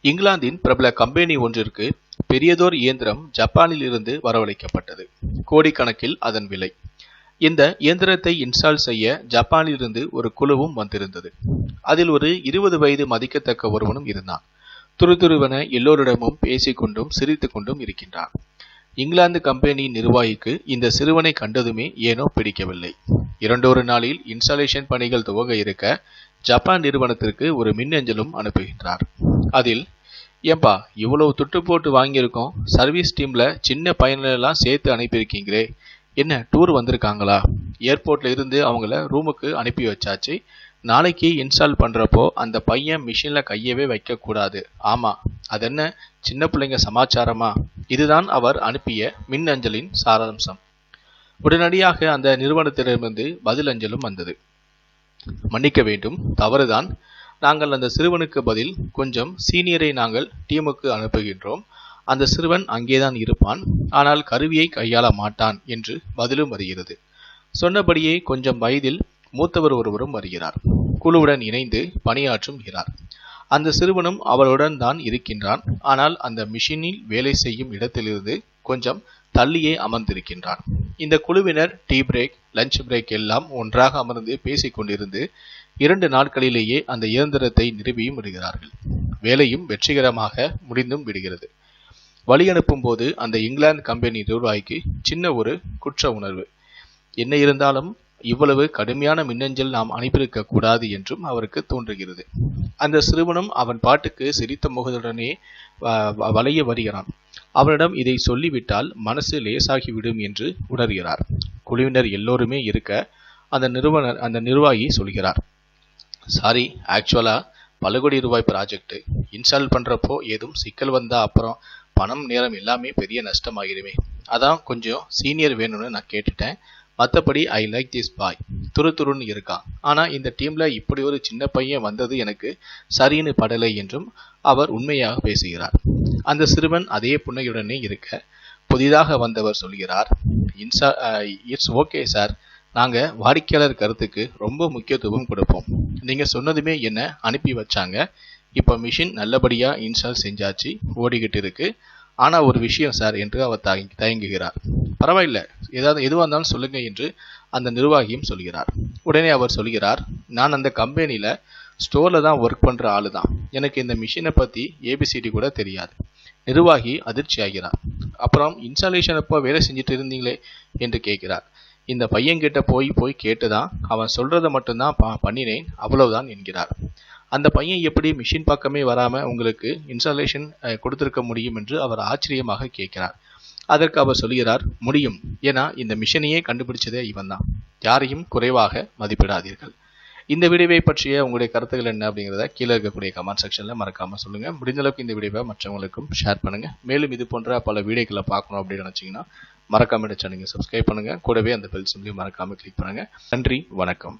இங்கிலாந்தின் பிரபல கம்பெனி ஒன்றிற்கு பெரியதோர் இயந்திரம் ஜப்பானில் இருந்து வரவழைக்கப்பட்டது. கோடிக்கணக்கில் அதன் விலை. இந்த இயந்திரத்தை இன்ஸ்டால் செய்ய ஜப்பானில் இருந்து ஒரு குழுவும் வந்திருந்தது. அதில் ஒரு 20 வயது மதிக்கத்தக்க ஒருவனும் இருந்தான். துருதுருவென எல்லோரிடமும் பேசிக்கொண்டும் சிரித்துக் கொண்டும் இருக்கின்றான். இங்கிலாந்து கம்பெனி நிர்வாகிக்கு இந்த சிறுவனை கண்டதுமே ஏனோ பிடிக்கவில்லை. 2 நாளில் இன்ஸ்டாலேஷன் பணிகள் துவங்க இருக்க ஜப்பான் நிறுவனத்திற்கு ஒரு மின்னஞ்சலும் அனுப்புகின்றார். அதில், ஏம்பா இவ்வளவு துட்டு போட்டு வாங்கியிருக்கோம், சர்வீஸ் டீம்ல சின்ன பையனெல்லாம் சேர்த்து அனுப்பியிருக்கீங்களே, என்ன டூர் வந்திருக்காங்களா? ஏர்போர்ட்ல இருந்து அவங்கள ரூமுக்கு அனுப்பி வச்சாச்சு. நாளைக்கு இன்ஸ்டால் பண்றப்போ அந்த பையன் மிஷின்ல கையவே வைக்க கூடாது. ஆமா, அதென்ன சின்ன பிள்ளைங்க சமாச்சாரமா? இதுதான் அவர் அனுப்பிய மின்னஞ்சலின் சாராம்சம். உடனடியாக அந்த நிறுவனத்திடமிருந்து பதில் அஞ்சலும் வந்தது. மன்னிக்க வேண்டும், தவறுதான். நாங்கள் அந்த சிறுவனுக்கு பதில் கொஞ்சம் சீனியரை நாங்கள் டீமுக்கு அனுப்புகின்றோம். அந்த சிறுவன் அங்கேதான் இருப்பான், ஆனால் கருவியை கையாள மாட்டான் என்று பதிலும் வருகிறது. சொன்னபடியே கொஞ்சம் வயதில் மூத்தவர் ஒருவரும் வருகிறார். குழுவுடன் இணைந்து பணியாற்றுகிறார். அந்த சிறுவனும் அவருடன் தான் இருக்கின்றான். ஆனால் அந்த மிஷினில் வேலை செய்யும் இடத்திலிருந்து கொஞ்சம் தள்ளியே அமர்ந்திருக்கின்றான். இந்த குழுவினர் டீ பிரேக், லஞ்ச் பிரேக் எல்லாம் ஒன்றாக அமர்ந்து பேசிக் கொண்டிருந்து 2 நாட்களிலேயே அந்த இயந்திரத்தை நிறுவியும் விடுகிறார்கள். வேலையும் வெற்றிகரமாக முடிந்தும் விடுகிறது. வழி அனுப்பும் போது அந்த இங்கிலாந்து கம்பெனி நிர்வாகிக்கு சின்ன ஒரு குற்ற உணர்வு. என்ன இருந்தாலும் இவ்வளவு கடுமையான மின்னஞ்சல் நாம் அனுப்பியிருக்க கூடாது என்றும் அவருக்கு தோன்றுகிறது. அந்த சிறுவனும் அவன் பாட்டுக்கு சிரித்த முகத்துடனே வளைய வருகிறான். அவனிடம் இதை சொல்லிவிட்டால் மனசு லேசாகிவிடும் என்று உணர்கிறார். குழுவினர் எல்லோருமே இருக்க அந்த நிர்வாகி சொல்கிறார், சாரி, ஆக்சுவலா பல கோடி ரூபாய் ப்ராஜெக்ட். இன்ஸ்டால் பண்றப்போ ஏதும் சிக்கல் வந்தா அப்புறம் பணம் நேரம் எல்லாமே பெரிய நஷ்டமாகிடுமே. அதான் கொஞ்சம் சீனியர் வேணும்னு நான் கேட்டுட்டேன். மற்றபடி ஐ லைக் திஸ் பாய், துருன்னு இருக்கான். ஆனா இந்த டீம்ல இப்படி ஒரு சின்ன பையன் வந்தது எனக்கு சரின்னு படலை என்றும் அவர் உண்மையாக பேசுகிறார். அந்த சிறுவன் அதே புன்னகையுடனே இருக்க புதிதாக வந்தவர் சொல்கிறார், இட்ஸ் ஓகே சார், நாங்க வாடிக்கையாளர் கருத்துக்கு ரொம்ப முக்கியத்துவம் கொடுப்போம். நீங்க சொன்னதுமே என்ன அனுப்பி வச்சாங்க. இப்ப மிஷின் நல்லபடியா இன்ஸ்டால் செஞ்சாச்சு, ஓடிக்கிட்டு இருக்கு. ஆனா ஒரு விஷயம் சார் என்று அவர் தயங்குகிறார். பரவாயில்ல, எதுவாக இருந்தாலும் சொல்லுங்க என்று அந்த நிர்வாகியும் சொல்கிறார். உடனே அவர் சொல்கிறார், நான் அந்த கம்பெனியில ஸ்டோர்ல தான் ஒர்க் பண்ற ஆளு தான். எனக்கு இந்த மிஷினை பத்தி ஏபிசிடி கூட தெரியாது. நிர்வாகி அதிர்ச்சி ஆகிறார். அப்புறம் இன்ஸ்டாலேஷன் அப்போ வேலை செஞ்சுட்டு இருந்தீங்களே என்று கேட்கிறார். இந்த பையன்கிட்ட போய் கேட்டுதான் அவன் சொல்றதை மட்டும்தான் பண்ணினேன், அவ்வளவுதான் என்கிறார். அந்த பையன் எப்படி மிஷின் பக்கமே வராம உங்களுக்கு இன்ஸ்டாலேஷன் கொடுத்திருக்க முடியும் என்று அவர் ஆச்சரியமாக கேட்கிறார். அதற்கு அவர் சொல்கிறார், முடியும், ஏன்னா இந்த மிஷினையே கண்டுபிடிச்சதே இவன் தான். யாரையும் குறைவாக மதிப்பிடாதீர்கள். இந்த வீடியோவை பற்றிய உங்களுடைய கருத்துக்கள் என்ன அப்படிங்கிறத கீழே இருக்கக்கூடிய கமெண்ட் செக்ஷன்ல மறக்காம சொல்லுங்க. முடிந்த அளவுக்கு இந்த வீடியோவை மற்றவங்களுக்கும் ஷேர் பண்ணுங்க. மேலும் இது போன்ற பல வீடியோக்களை பார்க்கணும் அப்படின்னு நினைச்சீங்கன்னா மறக்காம சேனலை சப்ஸ்கிரைப் பண்ணுங்க. கூடவே அந்த பெல் சிம்பலையும் மறக்காம கிளிக் பண்ணுங்க. நன்றி, வணக்கம்.